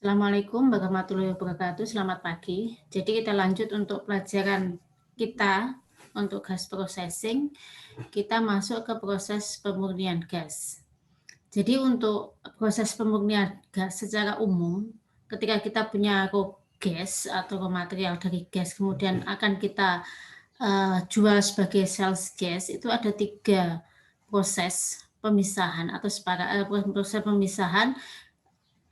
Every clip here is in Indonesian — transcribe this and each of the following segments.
Assalamualaikum warahmatullahi wabarakatuh. Selamat pagi. Jadi kita lanjut untuk pelajaran kita untuk gas processing. Kita masuk ke proses pemurnian gas. Jadi untuk proses pemurnian gas secara umum, ketika kita punya raw gas atau raw material dari gas, kemudian akan kita jual sebagai sales gas, itu ada tiga proses pemisahan atau proses pemisahan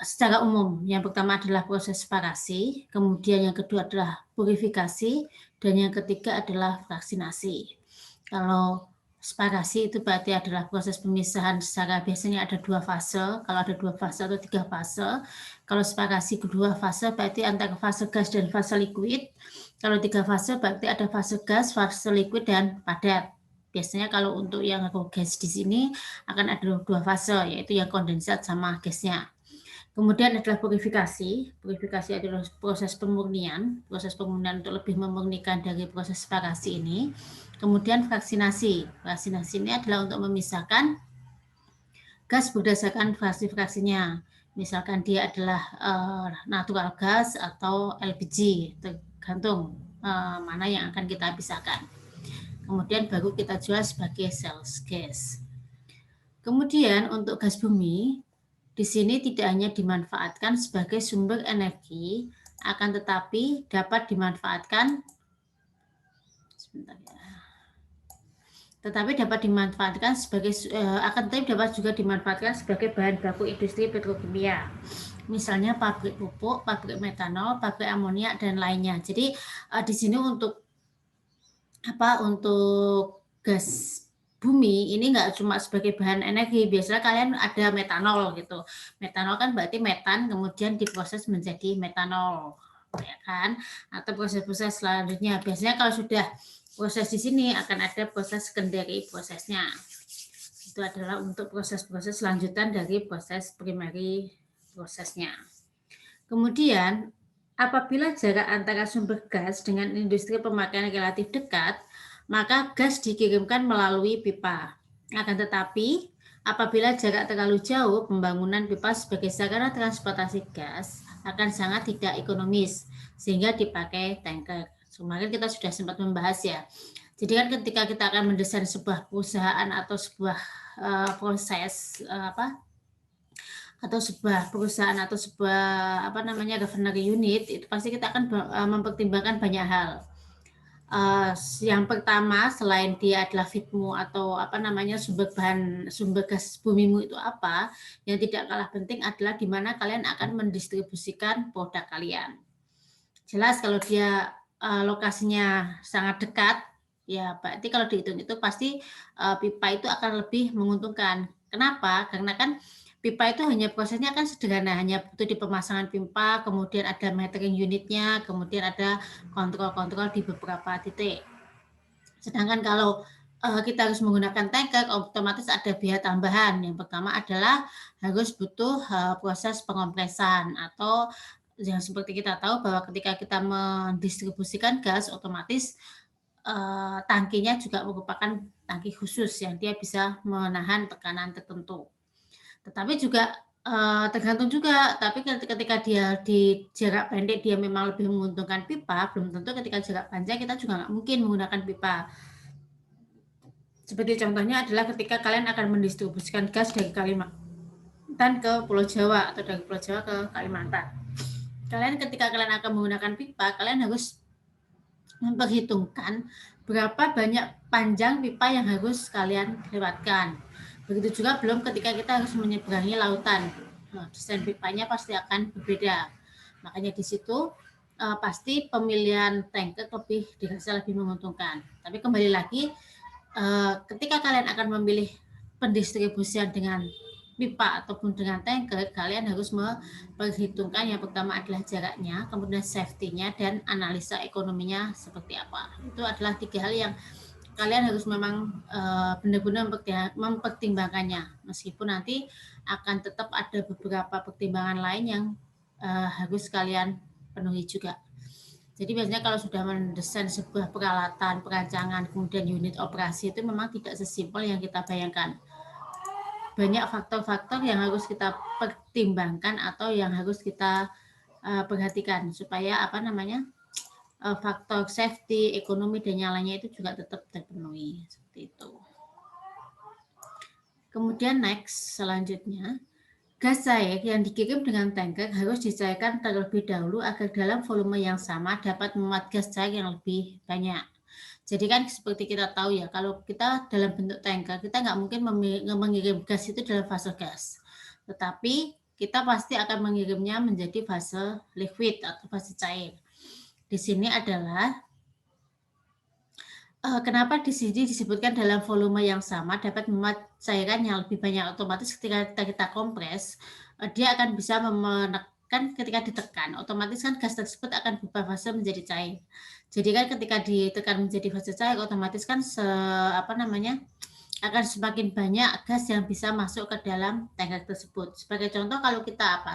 secara umum. Yang pertama adalah proses separasi, kemudian yang kedua adalah purifikasi, dan yang ketiga adalah fraksinasi. Kalau separasi itu berarti adalah proses pemisahan secara biasanya ada 2 fase, kalau ada 2 fase atau 3 fase. Kalau separasi kedua fase berarti antara fase gas dan fase liquid. Kalau 3 fase berarti ada fase gas, fase liquid, dan padat. Biasanya kalau untuk yang raw gas di sini akan ada 2 fase, yaitu yang kondensat sama gasnya. Kemudian adalah purifikasi. Purifikasi adalah proses pemurnian untuk lebih memurnikan dari proses separasi ini. Kemudian vaksinasi. Vaksinasi ini adalah untuk memisahkan gas berdasarkan fraksi-fraksinya. Misalkan dia adalah natural gas atau LPG, tergantung mana yang akan kita pisahkan. Kemudian baru kita jual sebagai sales gas. Kemudian untuk gas bumi, di sini tidak hanya dimanfaatkan sebagai sumber energi, akan tetapi dapat dimanfaatkan sebentar ya. Tetapi dapat dimanfaatkan sebagai akan tetapi dapat juga dimanfaatkan sebagai bahan baku industri petrokimia. Misalnya pabrik pupuk, pabrik metanol, pabrik amonia dan lainnya. Jadi di sini untuk gas bumi ini nggak cuma sebagai bahan energi, biasanya kalian ada metanol gitu. Metanol kan berarti metan kemudian diproses menjadi metanol, ya kan? Atau proses-proses selanjutnya. Biasanya kalau sudah proses di sini akan ada proses secondary prosesnya. Itu adalah untuk proses-proses lanjutan dari proses primary prosesnya. Kemudian apabila jarak antara sumber gas dengan industri pemakaian relatif dekat, maka gas dikirimkan melalui pipa. Akan tetapi, apabila jarak terlalu jauh, pembangunan pipa sebagai sarana transportasi gas akan sangat tidak ekonomis, sehingga dipakai tanker. Kemarin kita sudah sempat membahas ya. Jadi kan ketika kita akan mendesain sebuah perusahaan atau sebuah proses atau sebuah perusahaan atau sebuah refinery unit, itu pasti kita akan mempertimbangkan banyak hal. Yang pertama, selain dia adalah fitmu atau sumber gas bumimu itu apa, yang tidak kalah penting adalah di mana kalian akan mendistribusikan produk kalian. Jelas kalau dia lokasinya sangat dekat, ya berarti kalau dihitung itu pasti pipa itu akan lebih menguntungkan. Kenapa? Karena kan pipa itu hanya prosesnya kan sederhana, hanya butuh di pemasangan pipa, kemudian ada metering unitnya, kemudian ada kontrol-kontrol di beberapa titik. Sedangkan kalau kita harus menggunakan tanker, otomatis ada biaya tambahan. Yang pertama adalah harus butuh proses pengompresan, atau yang seperti kita tahu bahwa ketika kita mendistribusikan gas, otomatis tangkinya juga merupakan tangki khusus yang dia bisa menahan tekanan tertentu. Tetapi juga tergantung juga, tapi ketika dia di jarak pendek dia memang lebih menguntungkan pipa, belum tentu ketika jarak panjang kita juga nggak mungkin menggunakan pipa. Seperti contohnya adalah ketika kalian akan mendistribusikan gas dari Kalimantan ke Pulau Jawa atau dari Pulau Jawa ke Kalimantan. Ketika kalian akan menggunakan pipa, kalian harus memperhitungkan berapa banyak panjang pipa yang harus kalian lewatkan. Begitu juga belum ketika kita harus menyeberangi lautan. Desain pipanya pasti akan berbeda. Makanya di situ pasti pemilihan tanker dirasa lebih menguntungkan. Tapi kembali lagi, ketika kalian akan memilih pendistribusian dengan pipa ataupun dengan tanker, kalian harus memperhitungkan yang pertama adalah jaraknya, kemudian safety-nya, dan analisa ekonominya seperti apa. Itu adalah tiga hal yang kalian harus memang benar-benar mempertimbangkannya, meskipun nanti akan tetap ada beberapa pertimbangan lain yang harus kalian penuhi juga. Jadi biasanya kalau sudah mendesain sebuah peralatan, perancangan, kemudian unit operasi, itu memang tidak sesimpel yang kita bayangkan. banyak faktor-faktor yang harus kita pertimbangkan atau yang harus kita perhatikan supaya apa namanya faktor safety, ekonomi dan yang lainnya itu juga tetap terpenuhi seperti itu. Kemudian next selanjutnya, gas cair yang dikirim dengan tanker harus dicairkan terlebih dahulu agar dalam volume yang sama dapat memuat gas cair yang lebih banyak. Jadi kan seperti kita tahu ya, kalau kita dalam bentuk tanker, kita nggak mungkin mengirim gas itu dalam fase gas. Tetapi kita pasti akan mengirimnya menjadi fase liquid atau fase cair. Di sini adalah kenapa di sini disebutkan dalam volume yang sama dapat memuat cairan yang lebih banyak. Otomatis ketika kita kompres, dia akan bisa menekan ketika ditekan. Otomatis kan gas tersebut akan berubah fase menjadi cair. Jadi kan ketika ditekan menjadi fase cair, otomatis kan akan semakin banyak gas yang bisa masuk ke dalam tanker tersebut. Sebagai contoh kalau kita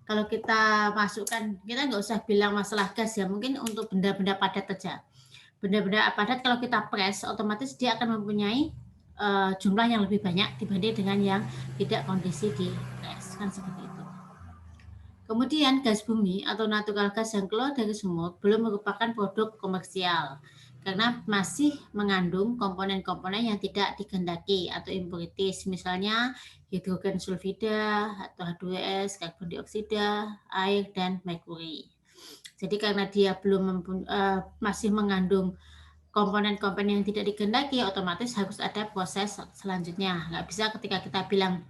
kalau kita masukkan, kita nggak usah bilang masalah gas ya, mungkin untuk benda-benda padat saja. Benda-benda padat kalau kita press, otomatis dia akan mempunyai jumlah yang lebih banyak dibanding dengan yang tidak kondisi di press, kan seperti itu. Kemudian gas bumi atau natural gas yang keluar dari sumur belum merupakan produk komersial karena masih mengandung komponen-komponen yang tidak dikehendaki atau impurities, misalnya hidrogen sulfida atau H2S, karbon dioksida, air, dan merkuri. Jadi karena dia masih mengandung komponen-komponen yang tidak dikehendaki, otomatis harus ada proses selanjutnya. Nggak bisa ketika kita bilang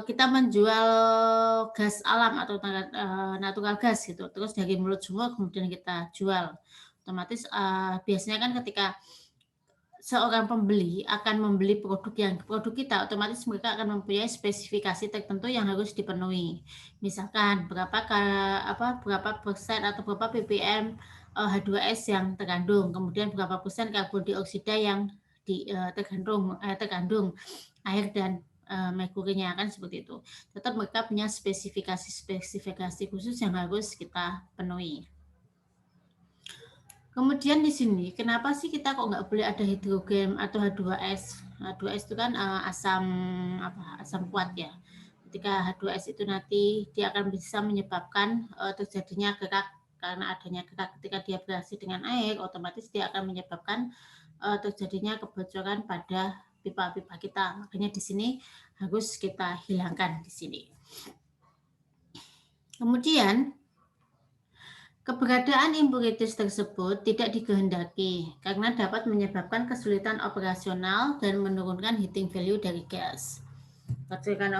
kita menjual gas alam atau natural gas gitu, terus dari mulut sumur kemudian kita jual. Otomatis biasanya kan ketika seorang pembeli akan membeli produk kita, otomatis mereka akan mempunyai spesifikasi tertentu yang harus dipenuhi. Misalkan berapa persen atau berapa ppm H2S yang terkandung, kemudian berapa persen karbon dioksida yang terkandung air dan merkurinya, kan seperti itu. Tetap mereka punya spesifikasi khusus yang harus kita penuhi. Kemudian di sini, kenapa sih kita kok nggak boleh ada hidrogen atau H2S? H2S itu kan asam kuat ya. Ketika H2S itu nanti dia akan bisa menyebabkan terjadinya gerak, karena adanya gerak ketika dia bereaksi dengan air, otomatis dia akan menyebabkan terjadinya kebocoran pada pipa-pipa kita. Makanya di sini harus kita hilangkan di sini. Kemudian keberadaan impurities tersebut tidak dikehendaki karena dapat menyebabkan kesulitan operasional dan menurunkan heating value dari gas. Kesulitan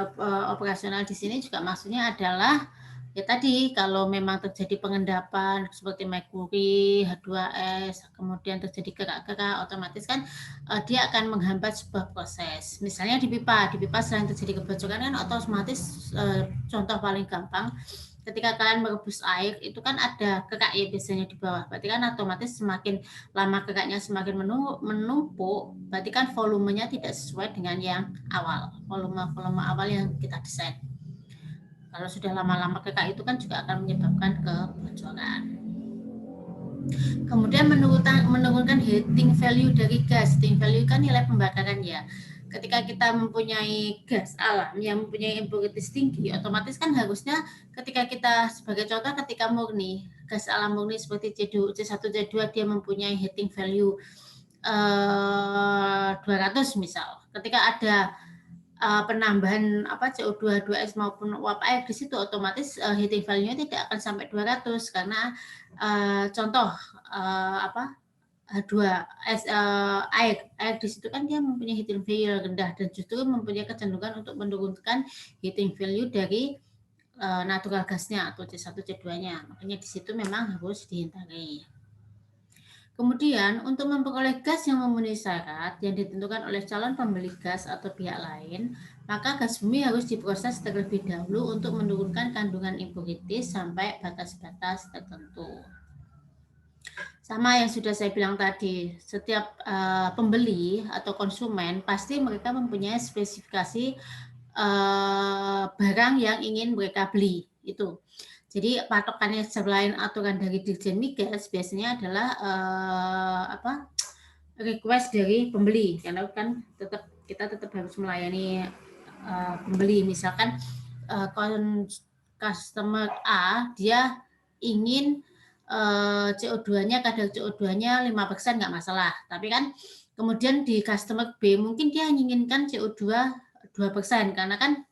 operasional di sini juga maksudnya adalah ya tadi kalau memang terjadi pengendapan seperti merkuri, H2S, kemudian terjadi gerak-gerak, otomatis kan dia akan menghambat sebuah proses. Misalnya di pipa selain terjadi kebocoran kan otomatis contoh paling gampang ketika kalian merebus air itu kan ada kerak ya biasanya di bawah, berarti kan otomatis semakin lama keraknya semakin menumpuk, berarti kan volumenya tidak sesuai dengan yang awal, volume awal yang kita desain. Kalau sudah lama-lama kerak itu kan juga akan menyebabkan kebocoran. Kemudian menurunkan heating value dari gas. Heating value kan nilai pembakaran ya. Ketika kita mempunyai gas alam yang mempunyai impurities tinggi, otomatis kan harusnya ketika kita sebagai contoh ketika murni, gas alam murni seperti C1, C2 dia mempunyai heating value 200 misal. Ketika ada penambahan CO2, H2S maupun uap air di situ, otomatis heating value-nya tidak akan sampai 200 karena contoh H2S air di situ kan dia mempunyai heating value rendah dan justru mempunyai kecenderungan untuk menurunkan heating value dari natural gasnya atau C1 C2-nya. Makanya di situ memang harus dihindari. Kemudian untuk memperoleh gas yang memenuhi syarat yang ditentukan oleh calon pembeli gas atau pihak lain, maka gas bumi harus diproses terlebih dahulu untuk menurunkan kandungan impurities sampai batas-batas tertentu. Sama yang sudah saya bilang tadi, setiap pembeli atau konsumen pasti mereka mempunyai spesifikasi barang yang ingin mereka beli itu. Jadi patokannya selain aturan dari Dirjen Migas biasanya adalah request dari pembeli, karena kan tetap kita tetap harus melayani pembeli. Misalkan customer A dia ingin CO2-nya, kadar CO2-nya 5% nggak masalah. Tapi kan kemudian di customer B mungkin dia menginginkan CO2 2%, karena kan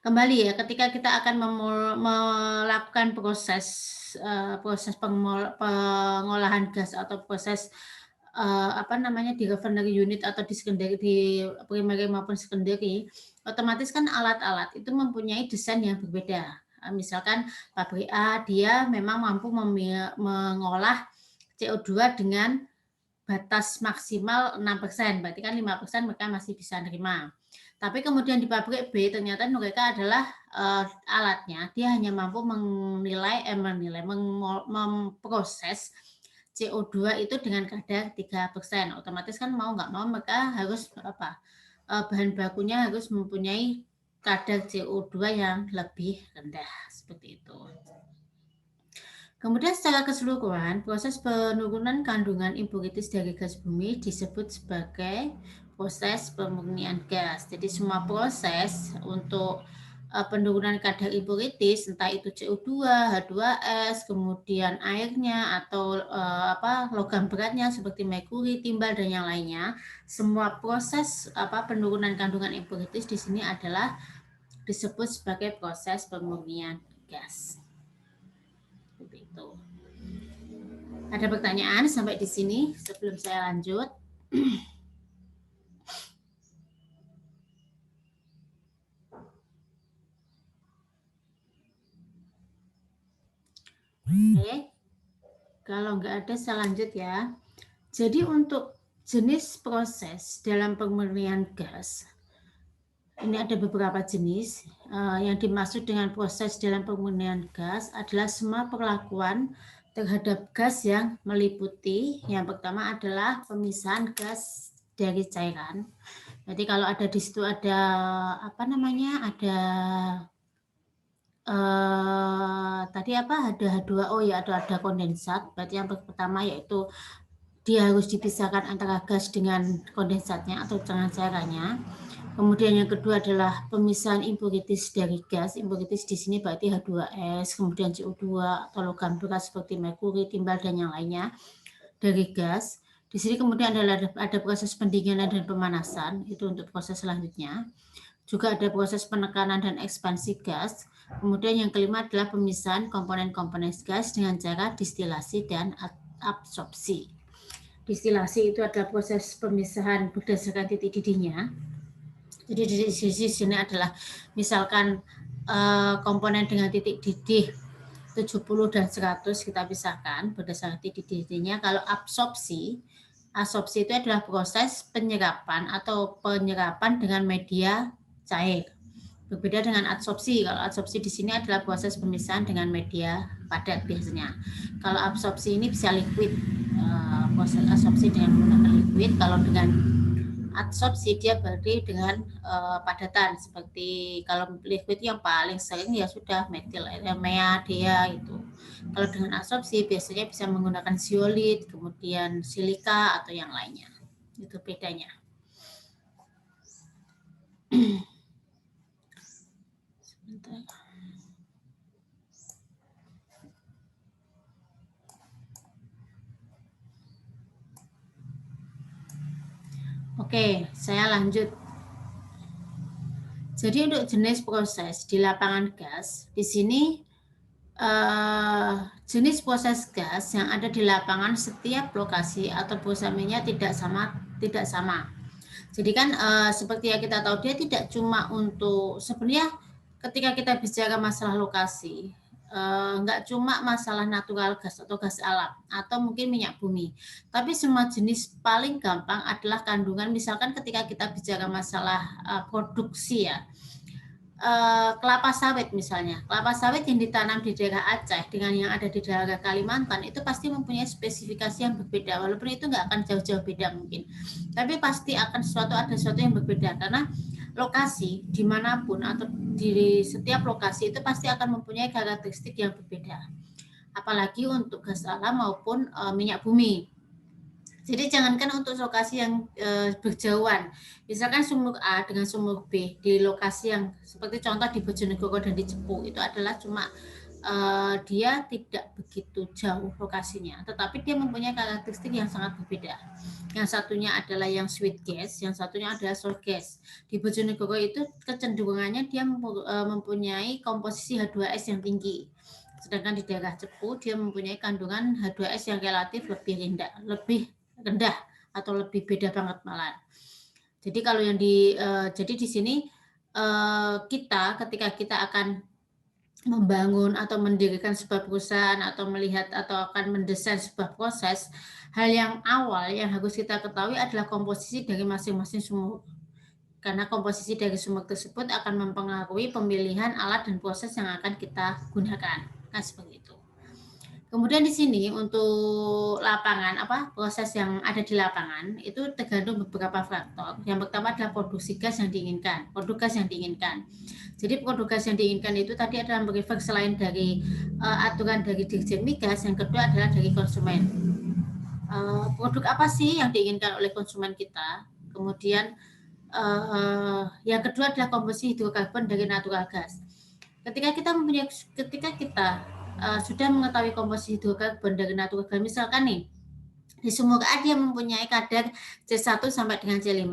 kembali ya, ketika kita akan melakukan proses pengolahan gas atau proses di refinery unit atau di secondary, di primary maupun secondary, otomatis kan alat-alat itu mempunyai desain yang berbeda. Misalkan pabrik A dia memang mampu mengolah CO2 dengan batas maksimal 6%, berarti kan 5% mereka masih bisa nerima. Tapi kemudian di pabrik B ternyata mereka adalah alatnya dia hanya mampu memproses CO2 itu dengan kadar 3%. Otomatis kan mau nggak mau mereka harus bahan bakunya harus mempunyai kadar CO2 yang lebih rendah, seperti itu. Kemudian secara keseluruhan, proses penurunan kandungan impurities dari gas bumi disebut sebagai proses pemurnian gas. Jadi semua proses untuk penurunan kadar impurities, entah itu CO2, H2S, kemudian airnya atau logam beratnya seperti merkuri, timbal dan yang lainnya, semua proses penurunan kandungan impurities di sini adalah disebut sebagai proses pemurnian gas. Itu. Ada pertanyaan sampai di sini sebelum saya lanjut? Oke. Kalau nggak ada saya lanjut ya. Jadi untuk jenis proses dalam pemurnian gas, ini ada beberapa jenis. Yang dimaksud dengan proses dalam pemurnian gas adalah semua perlakuan terhadap gas yang meliputi, yang pertama adalah pemisahan gas dari cairan. Jadi kalau ada di situ ada ada H2O ya, ada kondensat. Berarti yang pertama yaitu dia harus dipisahkan antara gas dengan kondensatnya atau dengan cairannya. Kemudian yang kedua adalah pemisahan impurities dari gas. Impurities di sini berarti H2S, kemudian CO2 atau logam berat seperti merkuri, timbal dan yang lainnya dari gas. Di sini kemudian ada proses pendinginan dan pemanasan, itu untuk proses selanjutnya. Juga ada proses penekanan dan ekspansi gas. Kemudian yang kelima adalah pemisahan komponen-komponen gas dengan cara distilasi dan absorpsi. Distilasi itu adalah proses pemisahan berdasarkan titik didihnya. Jadi di sini adalah misalkan komponen dengan titik didih 70 dan 100 kita pisahkan berdasarkan titik didihnya. Kalau absorpsi itu adalah proses penyerapan atau penyerapan dengan media cair. Berbeda dengan adsorpsi. Kalau adsorpsi di sini adalah proses pemisahan dengan media padat biasanya. Kalau absorpsi ini bisa liquid. Proses absorpsi dengan menggunakan liquid. Kalau dengan adsorpsi dia berarti dengan padatan. Seperti kalau liquid yang paling sering ya sudah metil, MEA itu. Kalau dengan adsorpsi biasanya bisa menggunakan zeolit, kemudian silika atau yang lainnya. Itu bedanya. Oke, saya lanjut. Jadi untuk jenis proses di lapangan gas, di sini jenis proses gas yang ada di lapangan setiap lokasi atau prosesnya tidak sama. Jadi kan seperti yang kita tahu dia tidak cuma untuk sebenarnya ketika kita bicara masalah lokasi, nggak cuma masalah natural gas atau gas alam atau mungkin minyak bumi, tapi semua jenis paling gampang adalah kandungan. Misalkan ketika kita bicara masalah produksi ya, kelapa sawit misalnya, kelapa sawit yang ditanam di daerah Aceh dengan yang ada di daerah Kalimantan itu pasti mempunyai spesifikasi yang berbeda, walaupun itu nggak akan jauh-jauh beda mungkin, tapi pasti akan ada sesuatu yang berbeda karena lokasi dimanapun atau di setiap lokasi itu pasti akan mempunyai karakteristik yang berbeda, apalagi untuk gas alam maupun minyak bumi. Jadi jangankan untuk lokasi yang berjauhan, misalkan sumur A dengan sumur B di lokasi yang seperti contoh di Bojonegoro dan di Cepu itu adalah cuma dia tidak begitu jauh lokasinya, tetapi dia mempunyai karakteristik yang sangat berbeda. Yang satunya adalah yang sweet gas, yang satunya adalah sour gas. Di Bojonegoro itu kecenderungannya dia mempunyai komposisi H2S yang tinggi. Sedangkan di daerah Cepu dia mempunyai kandungan H2S yang relatif lebih rendah atau lebih beda banget malah. Jadi kalau yang jadi di sini kita ketika kita akan membangun atau mendirikan sebuah perusahaan atau melihat atau akan mendesain sebuah proses, hal yang awal yang harus kita ketahui adalah komposisi dari masing-masing sumur. Karena komposisi dari sumur tersebut akan mempengaruhi pemilihan alat dan proses yang akan kita gunakan. Nah, seperti itu. Kemudian di sini untuk lapangan proses yang ada di lapangan itu tergantung beberapa faktor. Yang pertama adalah produksi gas yang diinginkan, produk gas yang diinginkan. Jadi produk gas yang diinginkan itu tadi adalah merefer selain dari aturan dari Dirjen Migas, yang kedua adalah dari konsumen. Produk apa sih yang diinginkan oleh konsumen kita? Kemudian yang kedua adalah komposisi hidrokarbon dari natural gas. Ketika kita sudah mengetahui komposisi hidrokarbon dari natural gas, misalkan nih di sumur A dia mempunyai kadar C1 sampai dengan C5.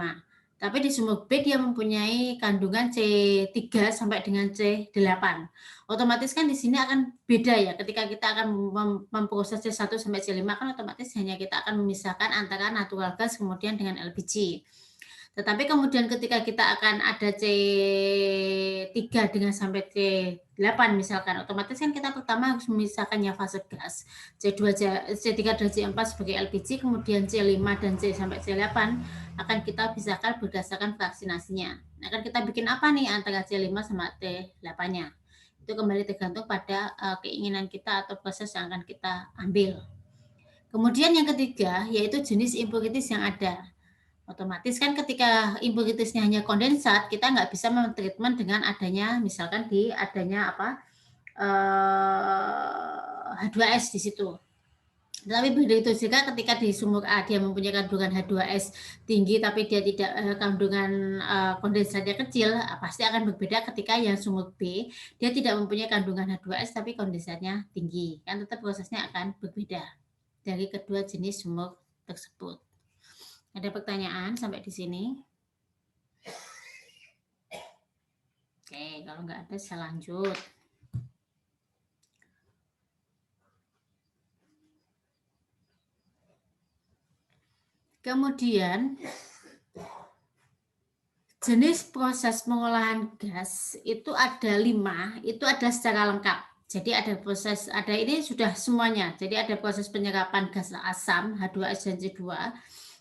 Tapi di sumur B dia mempunyai kandungan C3 sampai dengan C8. Otomatis kan di sini akan beda ya. Ketika kita akan memproses C1 sampai C5 kan otomatis hanya kita akan memisahkan antara natural gas kemudian dengan LPG. Tetapi kemudian ketika kita akan ada C3 dengan sampai C8 misalkan, otomatis kan kita pertama harus memisahkannya fase gas. C2, C3 dan C4 sebagai LPG, kemudian C5 dan C sampai C8 akan kita pisahkan berdasarkan vaksinasinya. Akan kita bikin apa nih antara C5 sama C8-nya? Itu kembali tergantung pada keinginan kita atau proses yang akan kita ambil. Kemudian yang ketiga yaitu jenis impurities yang ada. Otomatis kan ketika impuritasnya hanya kondensat, kita nggak bisa mentreatment dengan adanya misalkan di adanya H2S di situ. Tapi begitu juga ketika di sumur A dia mempunyai kandungan H2S tinggi tapi dia tidak kandungan kondensatnya kecil, pasti akan berbeda ketika yang sumur B dia tidak mempunyai kandungan H2S tapi kondensatnya tinggi. Kan tetap prosesnya akan berbeda dari kedua jenis sumur tersebut. Ada pertanyaan sampai di sini? Oke, kalau nggak ada saya lanjut. Kemudian jenis proses pengolahan gas itu ada 5, itu ada secara lengkap. Jadi ada proses, ada ini sudah semuanya. Jadi ada proses penyerapan gas asam H2S dan C2.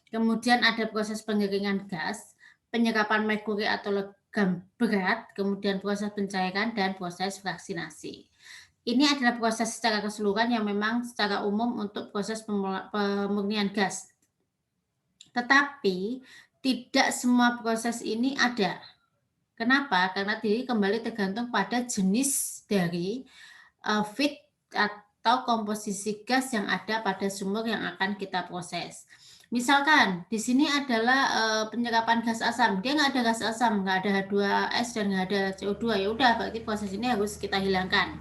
Kemudian ada proses pengeringan gas, penyerapan merkuri atau logam berat, kemudian proses pencairan dan proses fraksinasi. Ini adalah proses secara keseluruhan yang memang secara umum untuk proses pemurnian gas. Tetapi tidak semua proses ini ada. Kenapa? Karena ini kembali tergantung pada jenis dari feed atau komposisi gas yang ada pada sumur yang akan kita proses. Misalkan di sini adalah penyerapan gas asam, dia nggak ada gas asam, nggak ada H2S dan nggak ada CO2, ya udah berarti proses ini harus kita hilangkan.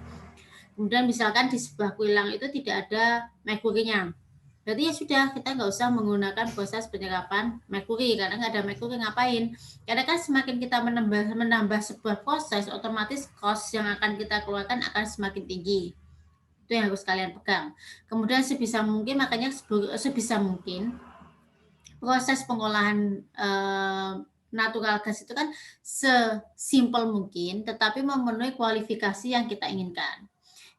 Kemudian misalkan di sebuah kuilang itu tidak ada merkurinya, berarti ya sudah kita nggak usah menggunakan proses penyerapan merkuri karena nggak ada merkuri ngapain. Karena kan semakin kita menambah sebuah proses, otomatis cost yang akan kita keluarkan akan semakin tinggi. Itu yang harus kalian pegang. Kemudian sebisa mungkin proses pengolahan natural gas itu kan sesimpel mungkin, tetapi memenuhi kualifikasi yang kita inginkan.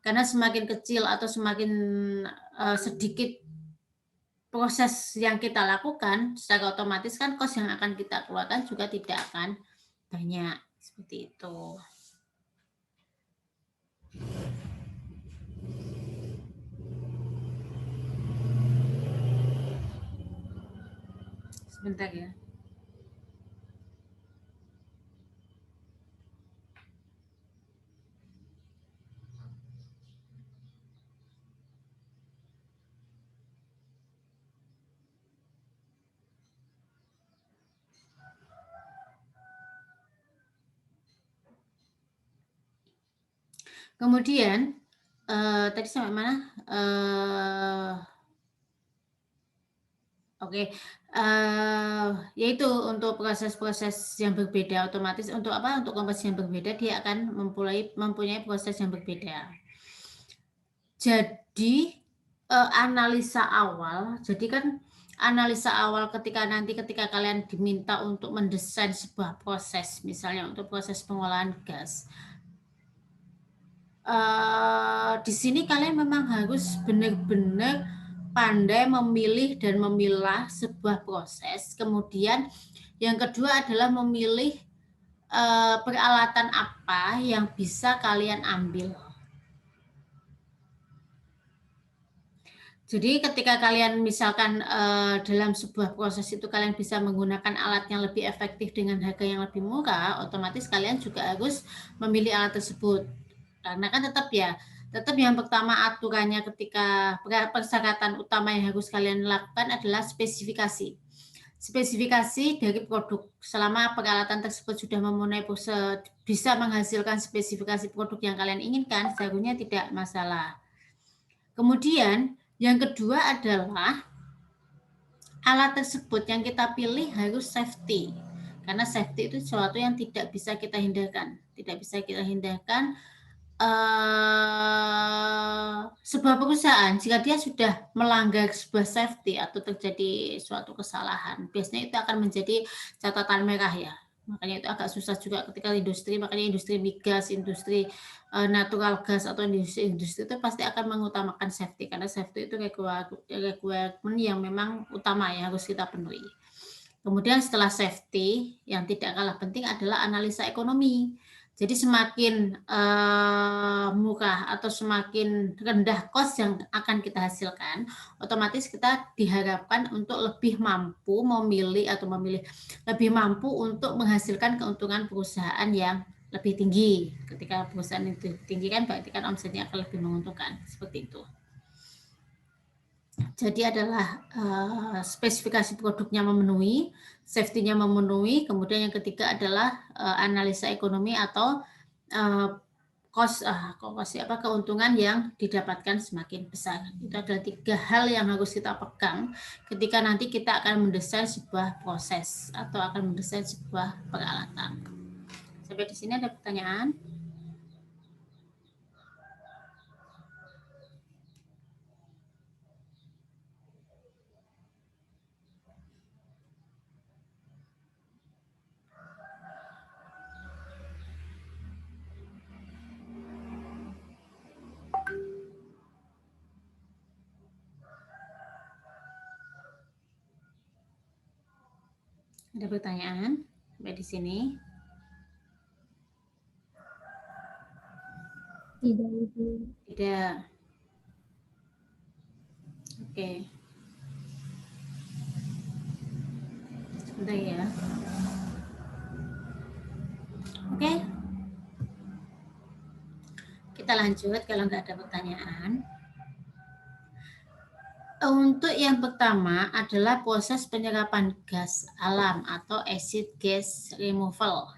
Karena semakin kecil atau semakin sedikit proses yang kita lakukan, secara otomatis kan cost yang akan kita keluarkan juga tidak akan banyak. Seperti itu. Sebentar ya. Kemudian tadi sampai mana? Oke, yaitu untuk proses-proses yang berbeda, otomatis untuk apa, untuk komposisi yang berbeda dia akan mempunyai proses yang berbeda. Jadi, analisa awal, jadi kan analisa awal ketika kalian diminta untuk mendesain sebuah proses, misalnya untuk proses pengolahan gas, di sini kalian memang harus benar-benar pandai memilih dan memilah sebuah proses. Kemudian yang kedua adalah memilih peralatan apa yang bisa kalian ambil. Jadi ketika kalian misalkan dalam sebuah proses itu kalian bisa menggunakan alat yang lebih efektif dengan harga yang lebih murah, otomatis kalian juga harus memilih alat tersebut. Karena kan tetap yang pertama aturannya ketika persyaratan utama yang harus kalian lakukan adalah spesifikasi. Spesifikasi dari produk. Selama peralatan tersebut sudah memenuhi bisa menghasilkan spesifikasi produk yang kalian inginkan, seharusnya tidak masalah. Kemudian yang kedua adalah alat tersebut yang kita pilih harus safety. Karena safety itu sesuatu yang tidak bisa kita hindarkan. Tidak bisa kita hindarkan sebuah perusahaan jika dia sudah melanggar sebuah safety atau terjadi suatu kesalahan, biasanya itu akan menjadi catatan merah ya. Makanya itu agak susah juga ketika makanya industri migas, industri natural gas atau industri itu pasti akan mengutamakan safety karena safety itu requirement yang memang utama ya harus kita penuhi. Kemudian setelah safety yang tidak kalah penting adalah analisa ekonomi. Jadi semakin murah atau semakin rendah cost yang akan kita hasilkan, otomatis kita diharapkan untuk lebih mampu lebih mampu untuk menghasilkan keuntungan perusahaan yang lebih tinggi. Ketika perusahaan itu tinggi kan berarti kan omsetnya akan lebih menguntungkan, seperti itu. Jadi adalah spesifikasi produknya memenuhi, safety-nya memenuhi, kemudian yang ketiga adalah analisa ekonomi atau keuntungan yang didapatkan semakin besar. Itu adalah 3 hal yang harus kita pegang ketika nanti kita akan mendesain sebuah proses atau akan mendesain sebuah peralatan. Sampai di sini ada pertanyaan? Ada pertanyaan sampai di sini? Tidak, Ibu. Tidak. Oke. Sebentar ya. Oke. Kita lanjut kalau nggak ada pertanyaan. Untuk yang pertama adalah proses penyerapan gas alam atau acid gas removal.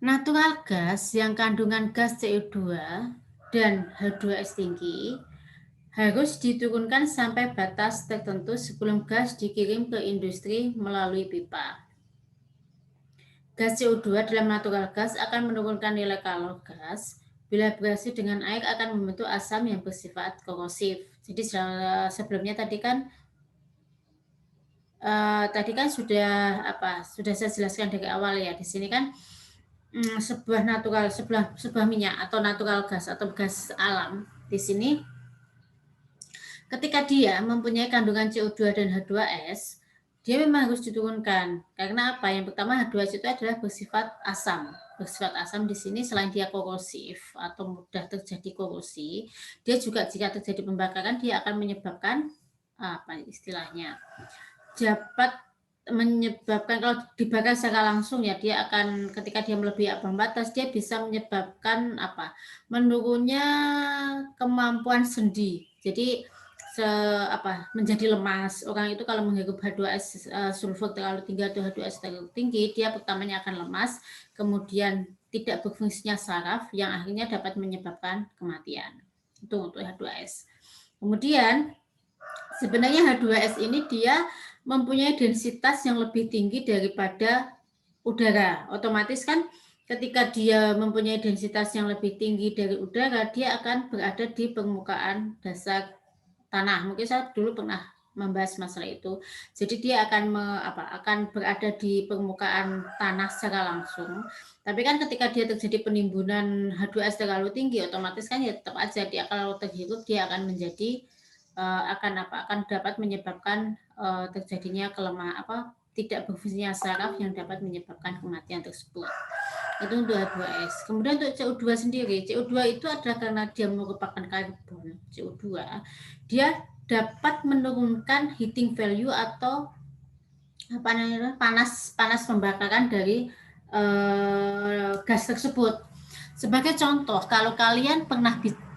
Natural gas yang kandungan gas CO2 dan H2S tinggi harus diturunkan sampai batas tertentu sebelum gas dikirim ke industri melalui pipa. Gas CO2 dalam natural gas akan menurunkan nilai kalor gas. Bila bereaksi dengan air akan membentuk asam yang bersifat korosif. Jadi sebelumnya tadi kan sudah saya jelaskan dari awal ya. Di sini kan sebuah minyak atau natural gas atau gas alam di sini ketika dia mempunyai kandungan CO2 dan H2S, dia memang harus diturunkan. Karena apa? Yang pertama H2S itu adalah bersifat asam. Bersifat asam di sini selain dia korosif atau mudah terjadi korosi, dia juga jika terjadi pembakaran dia akan menyebabkan apa istilahnya? Dapat menyebabkan kalau dibakar secara langsung ya dia akan ketika dia melebihi ambang batas dia bisa menyebabkan menurunnya kemampuan sendi. Jadi menjadi lemas. Orang itu kalau menghirup H2S sulfur terlalu tinggi atau H2S terlalu tinggi, dia pertamanya akan lemas, kemudian tidak berfungsinya saraf yang akhirnya dapat menyebabkan kematian. Itu untuk H2S. Kemudian sebenarnya H2S ini dia mempunyai densitas yang lebih tinggi daripada udara. Otomatis kan ketika dia mempunyai densitas yang lebih tinggi dari udara, dia akan berada di permukaan dasar tanah. Mungkin saya dulu pernah membahas masalah itu. Jadi dia akan berada di permukaan tanah secara langsung. Tapi kan ketika dia terjadi penimbunan H2S terlalu tinggi, otomatis kan ya tetap aja dia kalau terhirup dia akan menjadi akan dapat menyebabkan terjadinya tidak berfungsinya saraf yang dapat menyebabkan kematian tersebut. Itu untuk H2S. Kemudian untuk CO2 sendiri, CO2 itu adalah karena dia merupakan karbon, CO2, dia dapat menurunkan heating value atau panas pembakaran dari gas tersebut. Sebagai contoh, kalau kalian pernah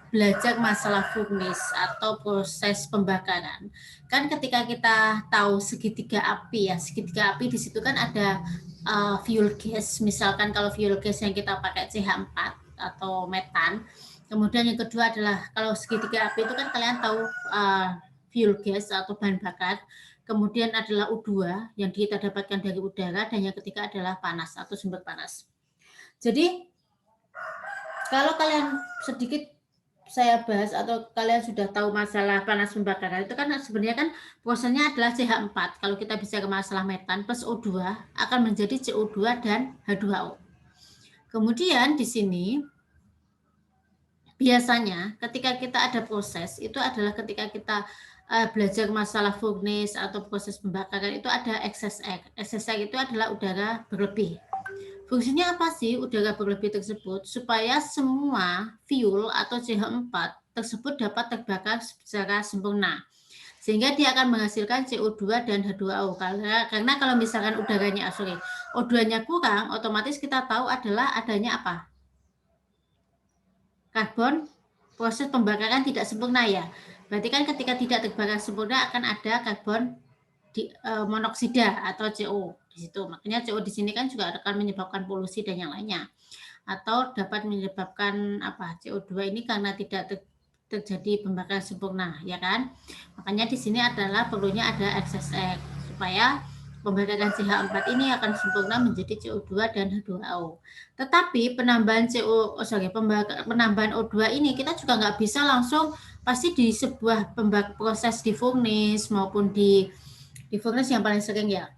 belajar masalah furnace atau proses pembakaran, kan ketika kita tahu segitiga api di situ kan ada fuel gas. Misalkan kalau fuel gas yang kita pakai CH4 atau metan. Kemudian yang kedua adalah kalau segitiga api itu kan kalian tahu fuel gas atau bahan bakar. Kemudian adalah U2 yang kita dapatkan dari udara, dan yang ketiga adalah panas atau sumber panas. Jadi kalau kalian sedikit saya bahas atau kalian sudah tahu masalah panas pembakaran itu kan sebenarnya kan prosesnya adalah CH4. Kalau kita bicara masalah metan plus O2 akan menjadi CO2 dan H2O. Kemudian di sini biasanya ketika kita ada proses itu adalah ketika kita belajar masalah furnace atau proses pembakaran itu ada excess air. Excess air itu adalah udara berlebih. Fungsinya apa sih udara berlebih tersebut? Supaya semua fuel atau CH4 tersebut dapat terbakar secara sempurna. Sehingga dia akan menghasilkan CO2 dan H2O. Karena kalau misalkan O2-nya kurang, otomatis kita tahu adalah adanya apa? Karbon, proses pembakaran tidak sempurna ya. Berarti kan ketika tidak terbakar sempurna akan ada karbon monoksida atau CO di situ. Makanya CO di sini kan juga akan menyebabkan polusi dan yang lainnya. Atau dapat menyebabkan CO2 ini karena tidak terjadi pembakaran sempurna, ya kan? Makanya di sini adalah perlunya ada excess air supaya pembakaran CH4 ini akan sempurna menjadi CO2 dan H2O. Tetapi penambahan penambahan O2 ini kita juga nggak bisa langsung pasti di sebuah proses di furnace maupun di furnace yang paling sering ya,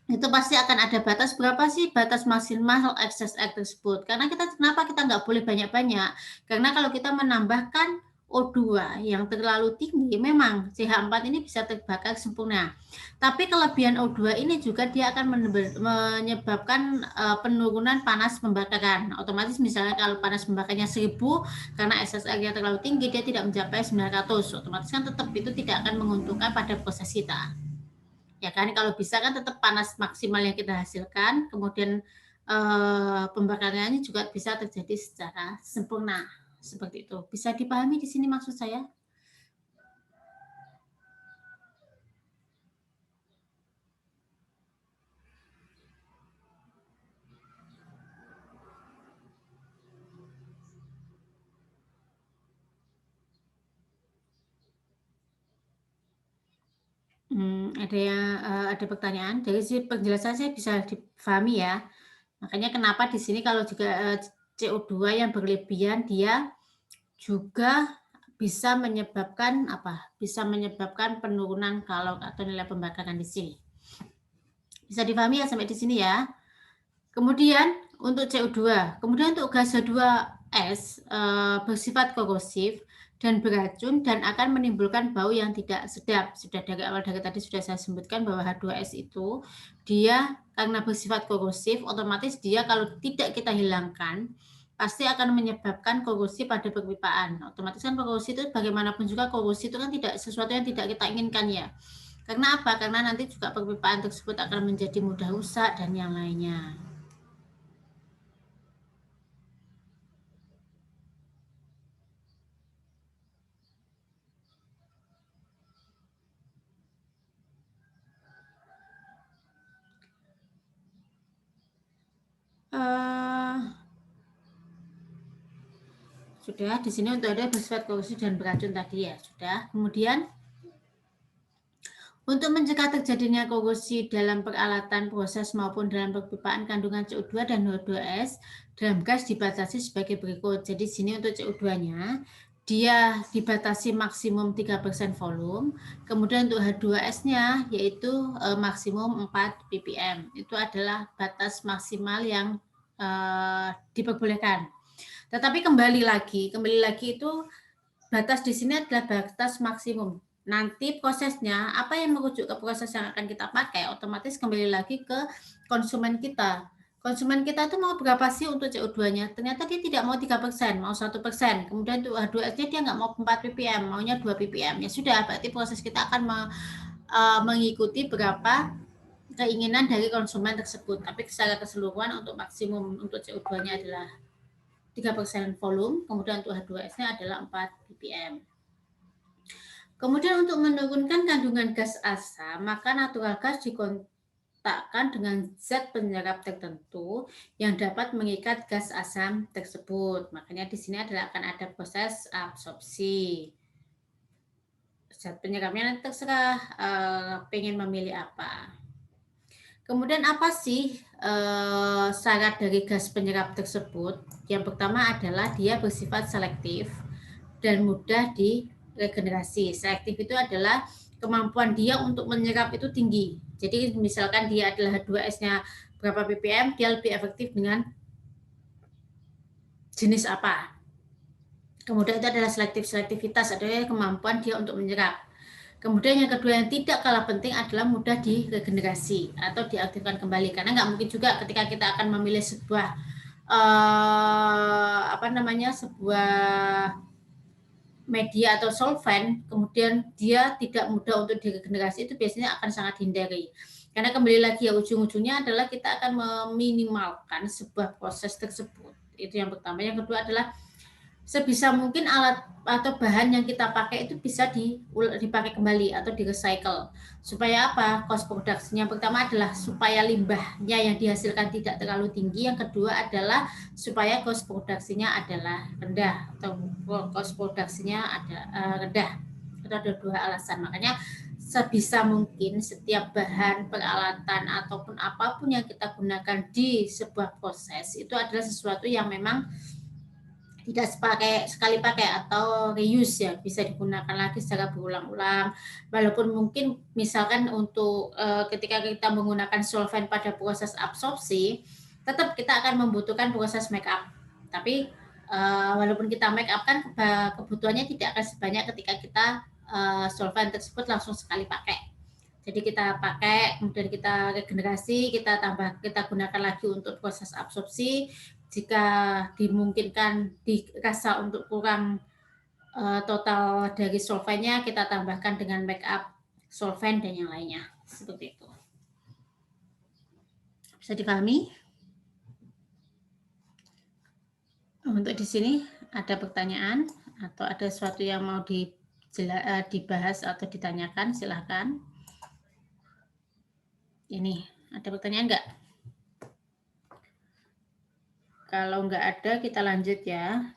itu pasti akan ada batas berapa sih batas maksimal excess air tersebut. Karena kenapa kita nggak boleh banyak-banyak? Karena kalau kita menambahkan O2 yang terlalu tinggi, memang CH4 ini bisa terbakar sempurna. Tapi kelebihan O2 ini juga dia akan menyebabkan penurunan panas pembakaran. Otomatis misalnya kalau panas pembakarnya 1000, karena excess airnya terlalu tinggi, dia tidak mencapai 900. Otomatis kan tetap itu tidak akan menguntungkan pada proses kita. Ya kan, kalau bisa kan tetap panas maksimal yang kita hasilkan, kemudian pembakarannya juga bisa terjadi secara sempurna seperti itu. Bisa dipahami di sini maksud saya? Ada pertanyaan dari si penjelasan saya bisa dipahami ya. Makanya kenapa di sini kalau juga CO2 yang berlebihan dia juga bisa menyebabkan Bisa menyebabkan penurunan kalori atau nilai pembakaran di sini. Bisa dipahami ya sampai di sini ya. Kemudian untuk CO2, kemudian untuk gas H2S bersifat korosif dan beracun dan akan menimbulkan bau yang tidak sedap. Sudah dari awal dari tadi sudah saya sebutkan bahwa H2S itu dia karena bersifat korosif, otomatis dia kalau tidak kita hilangkan pasti akan menyebabkan korosi pada perpipaan. Otomatis kan korosi itu bagaimanapun juga korosi itu kan tidak sesuatu yang tidak kita inginkan ya. Karena apa? Karena nanti juga perpipaan tersebut akan menjadi mudah rusak dan yang lainnya. Sudah, di sini untuk ada bersifat korosif dan beracun tadi ya, sudah. Kemudian untuk mencegah terjadinya korosi dalam peralatan proses maupun dalam perpipaan, kandungan CO2 dan H2S dalam gas dibatasi sebagai berikut. Jadi sini untuk CO2-nya dia dibatasi maksimum 3% volume. Kemudian untuk H2S-nya yaitu maksimum 4 ppm. Itu adalah batas maksimal yang diperbolehkan. Tetapi kembali lagi itu batas di sini adalah batas maksimum. Nanti prosesnya apa yang merujuk ke proses yang akan kita pakai, otomatis kembali lagi ke konsumen kita. Konsumen kita itu mau berapa sih untuk CO2-nya? Ternyata dia tidak mau 3%, mau 1%. Kemudian untuk H2S-nya dia nggak mau 4 ppm, maunya 2 ppm. Ya sudah, berarti proses kita akan mengikuti berapa keinginan dari konsumen tersebut. Tapi secara keseluruhan untuk maksimum untuk CO2-nya adalah 3% volume, kemudian untuk H2S-nya adalah 4 ppm. Kemudian untuk menurunkan kandungan gas asam, maka natural gas dikontakkan dengan zat penyerap tertentu yang dapat mengikat gas asam tersebut. Makanya di sini adalah akan ada proses absorpsi. Zat penyerapnya nanti terserah pengen memilih apa. Kemudian apa sih syarat dari gas penyerap tersebut? Yang pertama adalah dia bersifat selektif dan mudah diregenerasi. Selektif itu adalah kemampuan dia untuk menyerap itu tinggi. Jadi misalkan dia adalah H2S-nya berapa ppm, dia lebih efektif dengan jenis apa. Kemudian itu adalah selektivitas, adalah kemampuan dia untuk menyerap. Kemudian yang kedua yang tidak kalah penting adalah mudah diregenerasi atau diaktifkan kembali, karena nggak mungkin juga ketika kita akan memilih sebuah sebuah media atau solvent kemudian dia tidak mudah untuk diregenerasi, itu biasanya akan sangat hindari. Karena kembali lagi ya, ujung-ujungnya adalah kita akan meminimalkan sebuah proses tersebut. Itu yang pertama. Yang kedua adalah sebisa mungkin alat atau bahan yang kita pakai itu bisa dipakai kembali atau di-recycle. Supaya apa? Cost production. Yang pertama adalah supaya limbahnya yang dihasilkan tidak terlalu tinggi. Yang kedua adalah supaya cost production-nya adalah rendah atau cost production-nya ada rendah. Itu ada dua alasan. Makanya sebisa mungkin setiap bahan, peralatan ataupun apapun yang kita gunakan di sebuah proses itu adalah sesuatu yang memang tidak sekali pakai atau reuse ya, bisa digunakan lagi secara berulang-ulang. Walaupun mungkin misalkan untuk ketika kita menggunakan solvent pada proses absorpsi, tetap kita akan membutuhkan proses make up. Tapi walaupun kita make up kan kebutuhannya tidak akan sebanyak ketika kita solvent tersebut langsung sekali pakai. Jadi kita pakai, kemudian kita regenerasi, kita gunakan lagi untuk proses absorpsi. Jika dimungkinkan dirasa untuk kurang total dari solventnya, kita tambahkan dengan make up solvent dan yang lainnya. Seperti itu. Bisa dipahami? Untuk di sini ada pertanyaan atau ada sesuatu yang mau dibahas atau ditanyakan, silahkan. Ini, ada pertanyaan enggak? Kalau enggak ada, kita lanjut ya.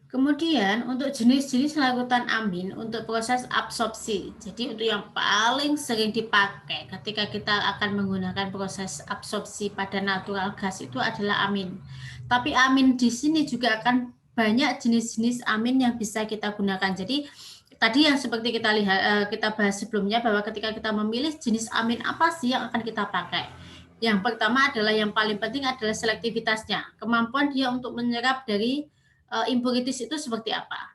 Kemudian untuk jenis-jenis larutan amin untuk proses absorpsi. Jadi untuk yang paling sering dipakai ketika kita akan menggunakan proses absorpsi pada natural gas itu adalah amin. Tapi amin di sini juga akan banyak jenis-jenis amin yang bisa kita gunakan. Jadi tadi yang seperti kita lihat, kita bahas sebelumnya, bahwa ketika kita memilih jenis amin apa sih yang akan kita pakai. Yang pertama adalah, yang paling penting adalah selektivitasnya. Kemampuan dia untuk menyerap dari impurities itu seperti apa.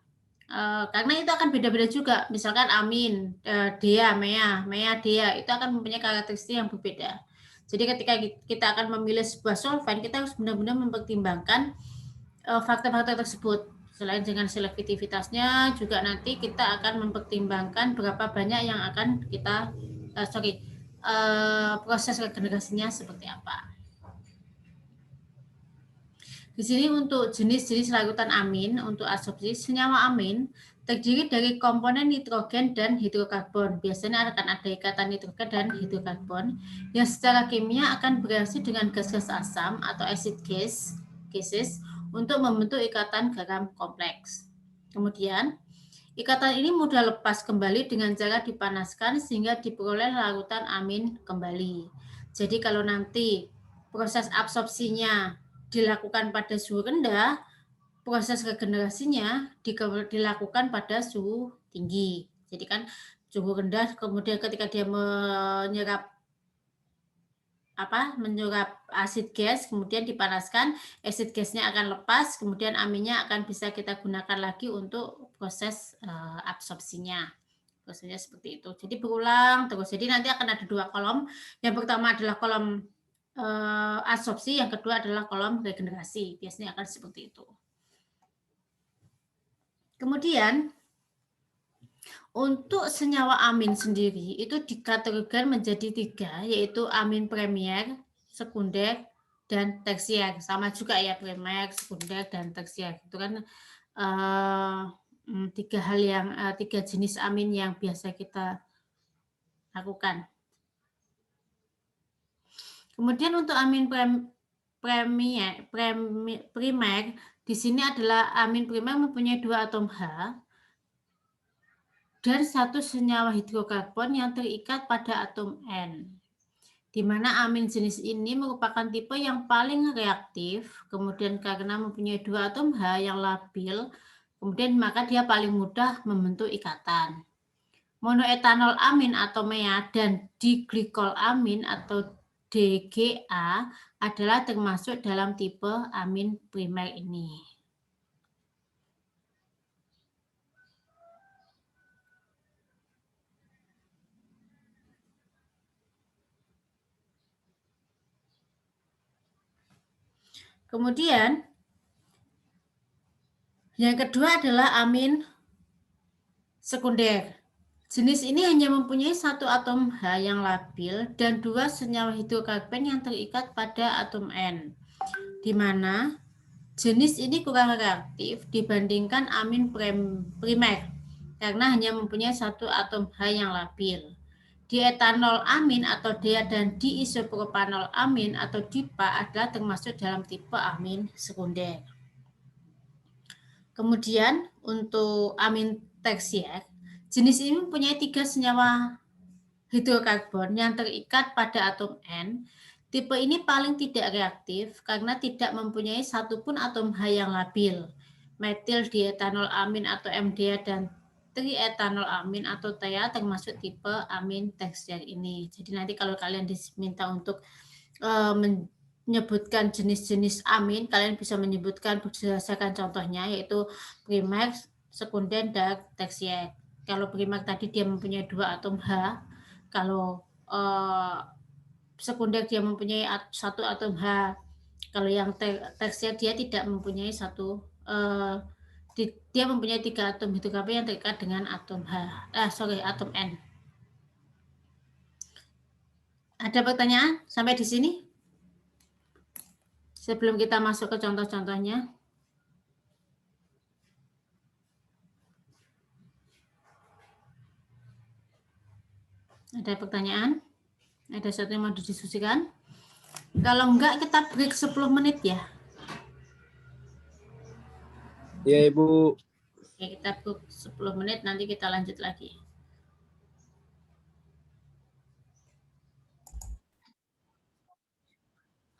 Karena itu akan beda-beda juga. Misalkan amin, Dea, Mea, Dea, itu akan mempunyai karakteristik yang berbeda. Jadi ketika kita akan memilih sebuah solvent, kita harus benar-benar mempertimbangkan faktor-faktor tersebut. Selain dengan selektivitasnya, juga nanti kita akan mempertimbangkan berapa banyak yang akan kita proses regenerasinya seperti apa. Di sini untuk jenis-jenis larutan amin untuk absorpsi, senyawa amin terdiri dari komponen nitrogen dan hidrokarbon. Biasanya akan ada ikatan nitrogen dan hidrokarbon yang secara kimia akan bereaksi dengan gas-gas asam atau acid gases untuk membentuk ikatan garam kompleks. Kemudian, ikatan ini mudah lepas kembali dengan cara dipanaskan sehingga diperoleh larutan amin kembali. Jadi kalau nanti proses absorpsinya dilakukan pada suhu rendah, proses regenerasinya dilakukan pada suhu tinggi. Jadi kan suhu rendah, kemudian ketika dia menyerap asid gas, kemudian dipanaskan, asid gasnya akan lepas, kemudian aminnya akan bisa kita gunakan lagi untuk proses absorpsinya. Prosesnya seperti itu. Jadi berulang terus. Jadi nanti akan ada 2 kolom. Yang pertama adalah kolom absorpsi, yang kedua adalah kolom regenerasi. Biasanya akan seperti itu. Kemudian untuk senyawa amin sendiri itu dikategorikan menjadi 3, yaitu amin primer, sekunder, dan tersier. Sama juga ya, primer, sekunder, dan tersier. Itu kan 3 jenis amin yang biasa kita lakukan. Kemudian untuk amin primer, di sini adalah amin primer mempunyai 2 atom H dan 1 senyawa hidrokarbon yang terikat pada atom N, di mana amin jenis ini merupakan tipe yang paling reaktif, kemudian karena mempunyai 2 atom H yang labil, kemudian maka dia paling mudah membentuk ikatan. Monoetanol amin atau MEA dan diglikol amin atau DGA adalah termasuk dalam tipe amin primer ini. Kemudian yang kedua adalah amin sekunder. Jenis ini hanya mempunyai 1 atom H yang labil dan 2 senyawa hidrokarbon yang terikat pada atom N, di mana jenis ini kurang reaktif dibandingkan amin primer karena hanya mempunyai 1 atom H yang labil. Dietanol amin atau DEA dan diisopropanol amin atau DIPA adalah termasuk dalam tipe amin sekunder. Kemudian untuk amin tersier, jenis ini mempunyai 3 senyawa hidrokarbon yang terikat pada atom N. Tipe ini paling tidak reaktif karena tidak mempunyai satupun atom H yang labil. Metil dietanol amin atau MDA dan trietanol amin atau TEA termasuk tipe amin tersier ini. Jadi nanti kalau kalian diminta untuk menyebutkan jenis-jenis amin, kalian bisa menyebutkan berdasarkan contohnya, yaitu primer, sekunder, dan tersier. Kalau primer tadi dia mempunyai 2 atom H, kalau sekunder dia mempunyai 1 atom H, kalau yang tersier dia tidak mempunyai dia mempunyai 3 atom hidrokarbon yang terikat dengan atom atom N. Ada pertanyaan sampai di sini? Sebelum kita masuk ke contoh-contohnya. Ada pertanyaan? Ada sesuatu yang mau didiskusikan? Kalau enggak, kita break 10 menit ya. Iya, Ibu. Oke, kita break 10 menit, nanti kita lanjut lagi.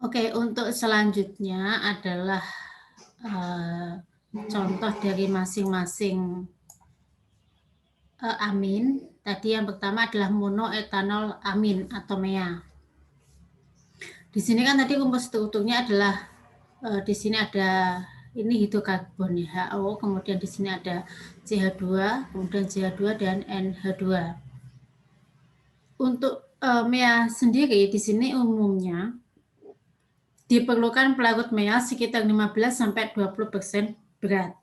Oke, untuk selanjutnya adalah contoh dari masing-masing amin. Tadi yang pertama adalah monoetanol amin atau MEA. Di sini kan tadi rumus strukturnya adalah di sini ada ini hidrokarbon ya, HO, kemudian di sini ada CH2, kemudian CH2 dan NH2. Untuk MEA sendiri di sini umumnya diperlukan pelarut MEA sekitar 15-20% berat.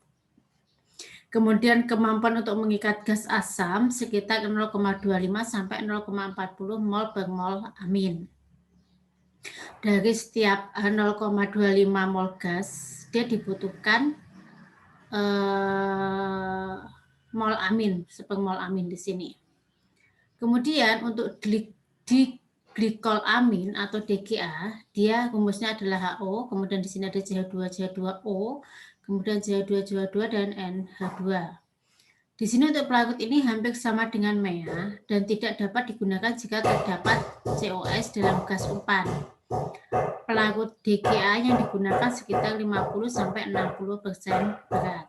Kemudian kemampuan untuk mengikat gas asam sekitar 0,25-0,40 mol per mol amin. Dari setiap 0,25 mol gas, dia dibutuhkan mol amin, sepengmol amin di sini. Kemudian untuk glikol amin atau DGA, dia rumusnya adalah HO, kemudian di sini ada CH2, CH2O, kemudian CH2, CH2 dan NH2. Di sini untuk pelarut ini hampir sama dengan MEA dan tidak dapat digunakan jika terdapat COS dalam gas umpan. Pelarut DGA yang digunakan sekitar 50-60% berat.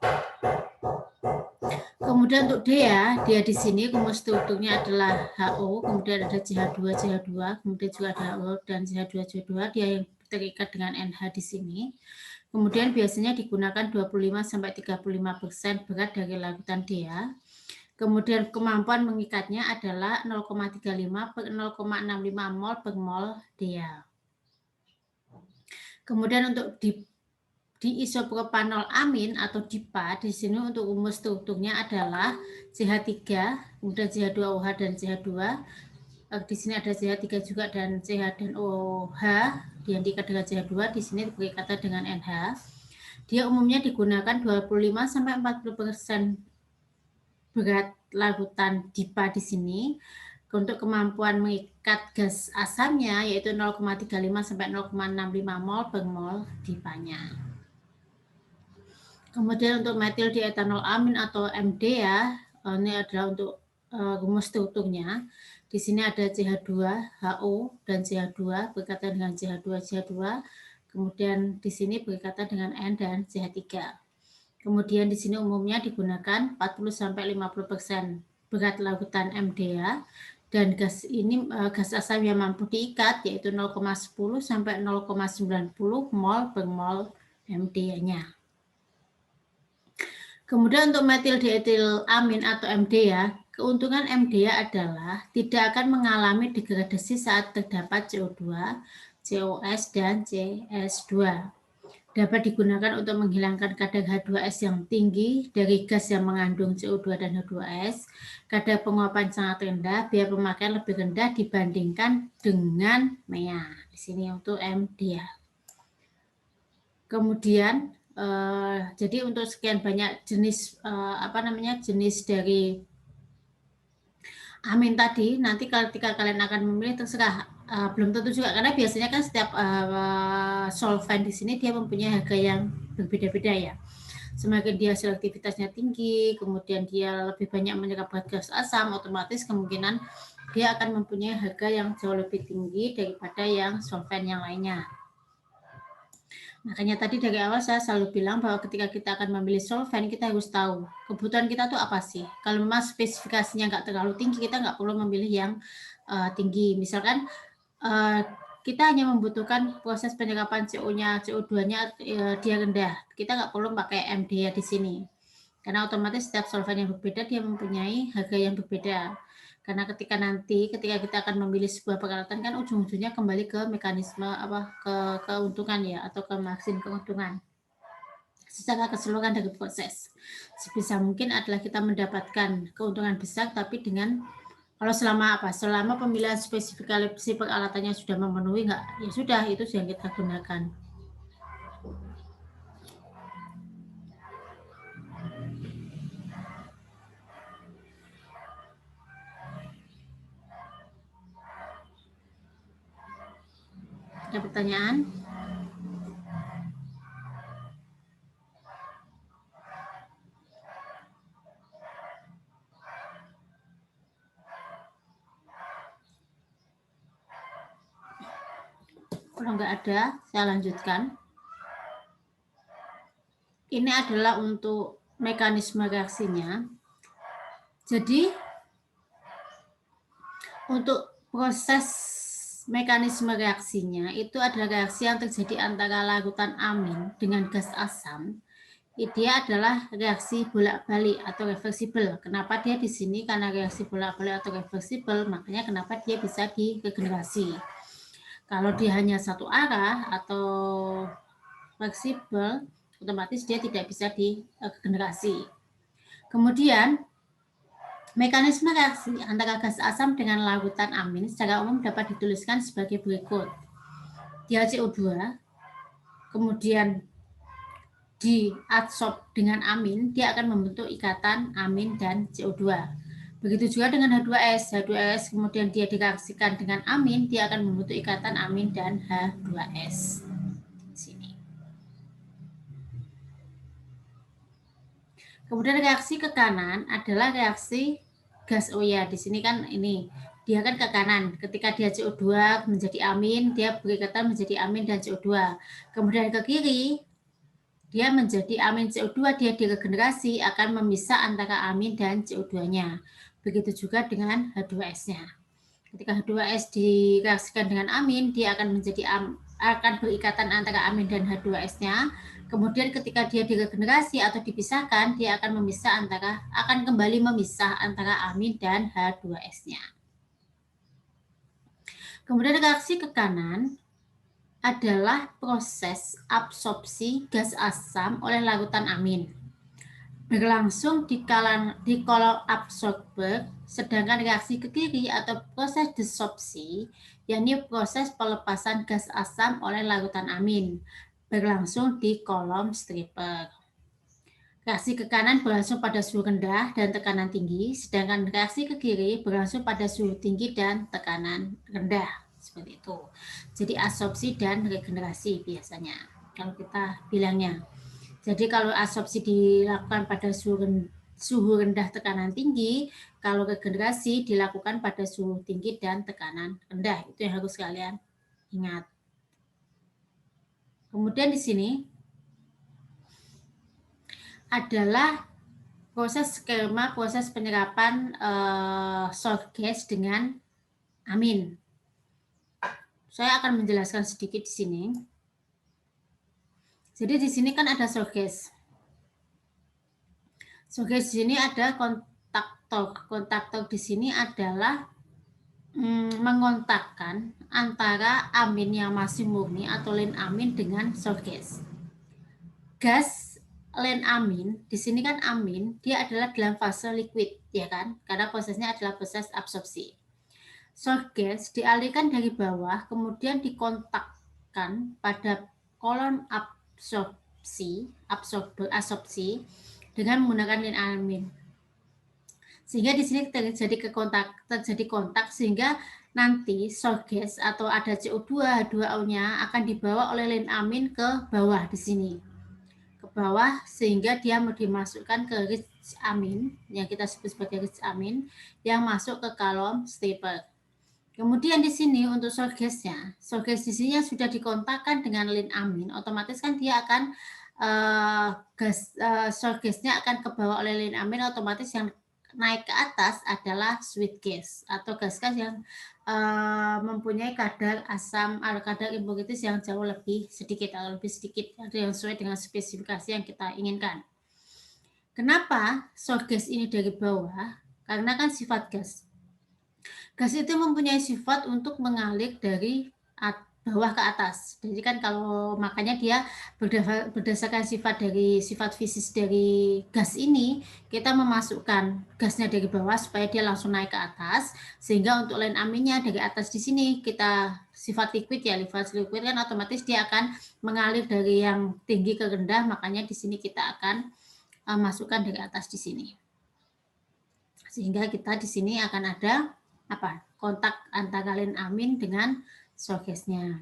Kemudian untuk dia di sini rumus strukturnya adalah HO, kemudian ada CH2, CH2, kemudian juga ada HO dan CH2, CH2, dia yang terikat dengan NH di sini. Kemudian biasanya digunakan 25-35% berat dari larutan dia. Kemudian kemampuan mengikatnya adalah 0,35 per 0,65 mol per mol dia. Kemudian untuk di isopropanol amin atau DIPA, di sini untuk rumus strukturnya adalah CH3, kemudian CH2OH dan CH2. Di sini ada CH3 juga dan CH dan OH yang diikat dengan CH2, di sini berikatan dengan NH. Dia umumnya digunakan 25-40% berat larutan DIPA di sini. Untuk kemampuan mengikat gas asamnya yaitu 0,35-0,65 mol per mol DIPA-nya. Kemudian untuk metil dietanol amin atau MD ya, ini adalah untuk rumus strukturnya. Di sini ada CH2HO dan CH2 berkaitan dengan CH2CH2. Kemudian di sini berkaitan dengan N dan CH3. Kemudian di sini umumnya digunakan 40-50% berat larutan MDA dan gas ini gas asam yang mampu diikat yaitu 0,10-0,90 mol per mol MDA-nya. Kemudian untuk metil dietil amin atau MDA, keuntungan MDA adalah tidak akan mengalami degradasi saat terdapat CO2, COS, dan CS2. Dapat digunakan untuk menghilangkan kadar H2S yang tinggi dari gas yang mengandung CO2 dan H2S. Kadar penguapan sangat rendah, biaya pemakaian lebih rendah dibandingkan dengan MEA. Di sini untuk MDA. Kemudian jadi untuk sekian banyak jenis jenis dari amin tadi, nanti ketika kalian akan memilih terserah, belum tentu juga karena biasanya kan setiap solvent di sini dia mempunyai harga yang berbeda-beda ya. Semakin dia selektivitasnya tinggi, kemudian dia lebih banyak menyerap gas asam, otomatis kemungkinan dia akan mempunyai harga yang jauh lebih tinggi daripada yang solvent yang lainnya. Makanya tadi dari awal saya selalu bilang bahwa ketika kita akan memilih solvent, kita harus tahu kebutuhan kita tuh apa sih. Kalau memang spesifikasinya nggak terlalu tinggi, kita nggak perlu memilih yang tinggi. Misalkan kita hanya membutuhkan proses penyerapan CO-nya, CO2-nya dia rendah. Kita nggak perlu pakai MD ya di sini. Karena otomatis setiap solvent yang berbeda, dia mempunyai harga yang berbeda. Karena ketika kita akan memilih sebuah peralatan kan ujung-ujungnya kembali ke mekanisme ke keuntungan ya atau ke margin keuntungan secara keseluruhan dari proses. Sebisa mungkin adalah kita mendapatkan keuntungan besar tapi dengan kalau selama pemilihan spesifikasi peralatannya sudah memenuhi ya sudah itu yang kita gunakan. Ada pertanyaan? Kalau nggak ada, saya lanjutkan. Ini adalah untuk mekanisme reaksinya. Jadi, untuk proses mekanisme reaksinya itu adalah reaksi yang terjadi antara larutan amin dengan gas asam. Dia adalah reaksi bolak-balik atau reversibel. Kenapa dia di sini? Karena reaksi bolak-balik atau reversibel, makanya kenapa dia bisa diregenerasi. Kalau dia hanya satu arah atau fleksibel, otomatis dia tidak bisa diregenerasi. Kemudian mekanisme reaksi antara gas asam dengan larutan amin secara umum dapat dituliskan sebagai berikut. Dia CO2, kemudian diadsorb dengan amin, dia akan membentuk ikatan amin dan CO2. Begitu juga dengan H2S. H2S kemudian dia direaksikan dengan amin, dia akan membentuk ikatan amin dan H2S. Sini. Kemudian reaksi ke kanan adalah reaksi gas. Oh ya, di sini kan ini dia kan ke kanan. Ketika dia CO2 menjadi amin, dia berikatan menjadi amin dan CO2. Kemudian ke kiri, dia menjadi amin CO2, dia diregenerasi akan memisah antara amin dan CO2-nya. Begitu juga dengan H2S-nya. Ketika H2S direaksikan dengan amin, dia akan akan berikatan antara amin dan H2S-nya. Kemudian ketika dia diregenerasi atau dipisahkan, dia akan kembali memisah antara amin dan H2S-nya. Kemudian reaksi ke kanan adalah proses absorpsi gas asam oleh larutan amin. Berlangsung di kolom absorber, sedangkan reaksi ke kiri atau proses desorpsi, yakni proses pelepasan gas asam oleh larutan amin, berlangsung di kolom stripper. Reaksi ke kanan berlangsung pada suhu rendah dan tekanan tinggi, sedangkan reaksi ke kiri berlangsung pada suhu tinggi dan tekanan rendah. Seperti itu. Jadi absorpsi dan regenerasi biasanya kalau kita bilangnya. Jadi kalau absorpsi dilakukan pada suhu rendah tekanan tinggi, kalau regenerasi dilakukan pada suhu tinggi dan tekanan rendah. Itu yang harus kalian ingat. Kemudian di sini adalah skema proses penyerapan salt gas dengan amin. Saya akan menjelaskan sedikit di sini. Jadi di sini kan ada salt gas. Salt gas di sini ada kontaktor. Kontaktor di sini adalah mengontakkan antara amin yang masih murni atau lin amin dengan salt gas. Gas lin amin, di sini kan amin, dia adalah dalam fase liquid, ya kan? Karena prosesnya adalah proses absorpsi. Salt gas dialirkan dari bawah, kemudian dikontakkan pada kolom absorpsi dengan menggunakan lin amin. Sehingga di sini terjadi kontak sehingga nanti salt gas atau ada CO2 H2O-nya akan dibawa oleh lin amin ke bawah di sini. Ke bawah sehingga dia dimasukkan ke rich amin yang kita sebut sebagai rich amin yang masuk ke kolom stripper. Kemudian di sini untuk salt gasnya, salt gas di sini sudah dikontakkan dengan lin amin, otomatis kan dia akan salt gasnya akan kebawa oleh lin amin, otomatis yang naik ke atas adalah sweet gas atau gas-gas yang mempunyai kadar impurities yang jauh lebih sedikit atau lebih sedikit yang sesuai dengan spesifikasi yang kita inginkan. Kenapa salt gas ini dari bawah? Karena kan sifat gas. Gas itu mempunyai sifat untuk mengalir dari bawah ke atas. Jadi kan kalau makanya dia berdasarkan sifat fisik dari gas ini, kita memasukkan gasnya dari bawah supaya dia langsung naik ke atas, sehingga untuk lin aminnya dari atas di sini kita sifat liquid ya, liquid kan otomatis dia akan mengalir dari yang tinggi ke rendah, makanya di sini kita akan masukkan dari atas di sini. Sehingga kita di sini akan ada kontak antara lin amin dengan salt gasnya.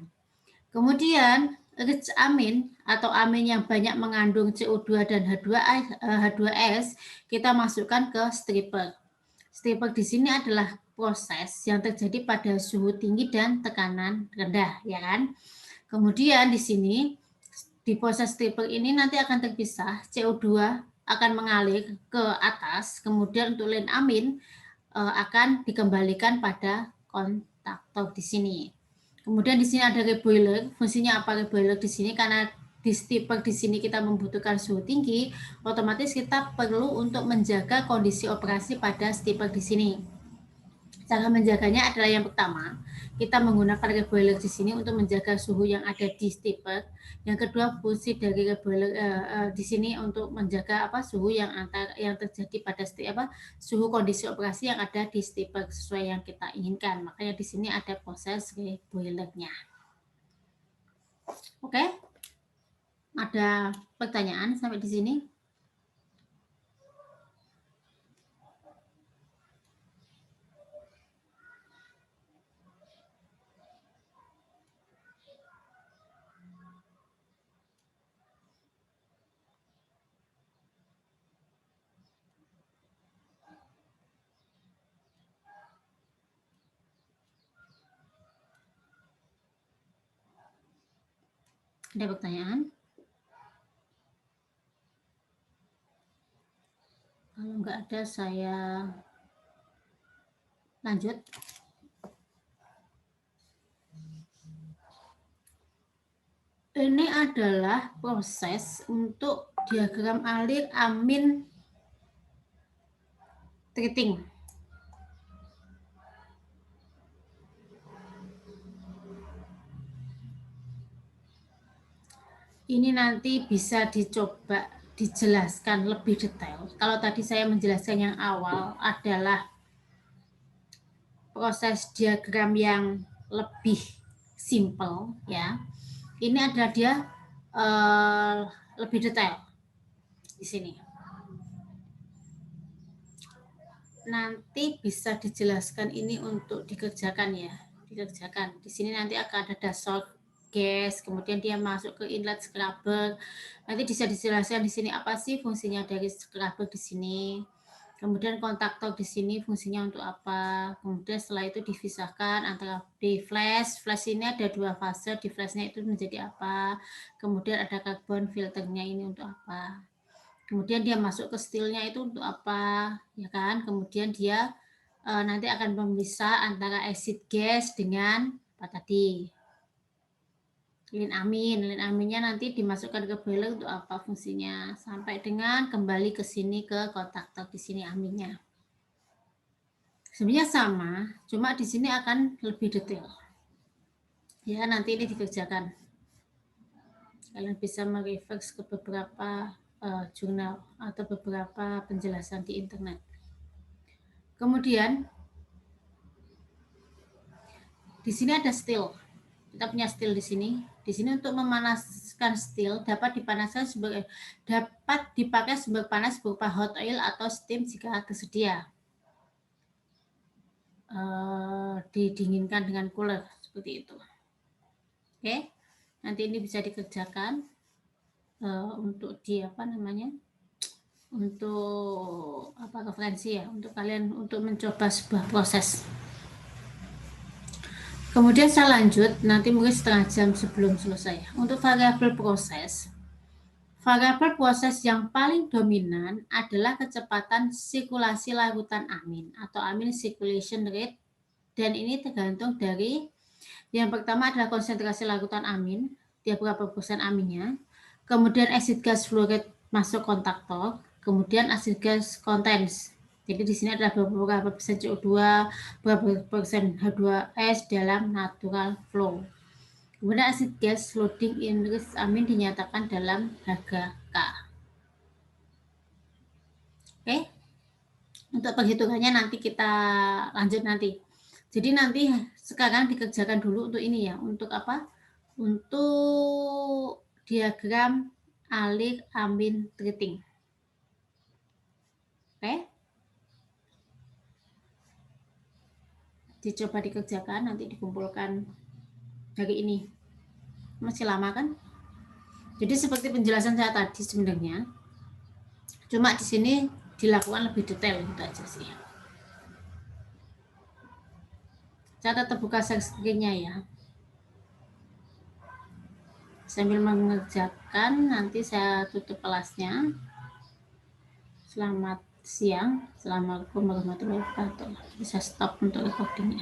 Kemudian rich amin atau amin yang banyak mengandung CO2 dan H2S kita masukkan ke stripper. Stripper di sini adalah proses yang terjadi pada suhu tinggi dan tekanan rendah, ya kan? Kemudian di sini di proses stripper ini nanti akan terpisah, CO2 akan mengalir ke atas, kemudian untuk lin amin akan dikembalikan pada kontaktor di sini. Kemudian di sini ada reboiler. Fungsinya apa reboiler di sini? Karena di stripper di sini kita membutuhkan suhu tinggi, otomatis kita perlu untuk menjaga kondisi operasi pada stripper di sini. Cara menjaganya adalah yang pertama, kita menggunakan reboiler di sini untuk menjaga suhu yang ada di stripper. Yang kedua, fungsi dari reboiler di sini untuk menjaga suhu yang terjadi pada suhu kondisi operasi yang ada di stripper sesuai yang kita inginkan. Makanya di sini ada proses reboilernya. Oke. Ada pertanyaan sampai di sini? Ada pertanyaan? Kalau nggak ada, saya lanjut. Ini adalah proses untuk diagram alir amin treating. Ini nanti bisa dicoba dijelaskan lebih detail. Kalau tadi saya menjelaskan yang awal adalah proses diagram yang lebih simple, ya. Ini adalah dia lebih detail di sini. Nanti bisa dijelaskan ini untuk dikerjakan ya, dikerjakan. Di sini nanti akan ada dasar gas, kemudian dia masuk ke inlet scrubber. Nanti bisa dijelaskan di sini apa sih fungsinya dari scrubber di sini. Kemudian kontaktor di sini fungsinya untuk apa. Kemudian setelah itu dipisahkan antara di flash. Flash ini ada dua fase, di flashnya itu menjadi apa. Kemudian ada karbon filternya ini untuk apa. Kemudian dia masuk ke steelnya itu untuk apa, ya kan? Kemudian dia nanti akan memisah antara acid gas dengan apa tadi? Lin amin. Lin aminnya nanti dimasukkan ke boiler untuk apa fungsinya? Sampai dengan kembali ke sini ke kontaktor di sini aminnya. Sebenarnya sama, cuma di sini akan lebih detail. Ya, nanti ini dikerjakan. Kalian bisa mereferensi ke beberapa jurnal atau beberapa penjelasan di internet. Kemudian di sini ada steel. Kita punya steel di sini. Di sini untuk memanaskan steel dapat dipanaskan dapat dipakai sumber panas berupa hot oil atau steam jika tersedia. Didinginkan dengan cooler seperti itu. Oke. Nanti ini bisa dikerjakan untuk di apa namanya? Untuk apa referensi ya, untuk kalian untuk mencoba sebuah proses. Kemudian saya lanjut, nanti mungkin setengah jam sebelum selesai. Untuk variabel proses yang paling dominan adalah kecepatan sirkulasi larutan amin atau amin circulation rate. Dan ini tergantung dari, yang pertama adalah konsentrasi larutan amin, dia berapa persen aminnya. Kemudian acid gas flow rate masuk kontaktor, kemudian acid gas contents. Jadi di sini adalah berapa persen CO2, berapa persen H2S dalam natural flow. Kemudian acid gas loading in risk amin dinyatakan dalam harga K. Oke. Untuk perhitungannya nanti kita lanjut nanti. Jadi nanti sekarang dikerjakan dulu untuk ini ya, untuk apa? Untuk diagram alir amin treating. Oke. Dicoba dikerjakan, nanti dikumpulkan hari ini. Masih lama kan? Jadi seperti penjelasan saya tadi sebenarnya. Cuma di sini dilakukan lebih detail gitu aja sih. Saya tetap buka share screen-nya ya. Sambil mengerjakan, nanti saya tutup kelasnya. Selamat siang. Assalamualaikum warahmatullahi wabarakatuh. Bisa stop untuk recordingnya.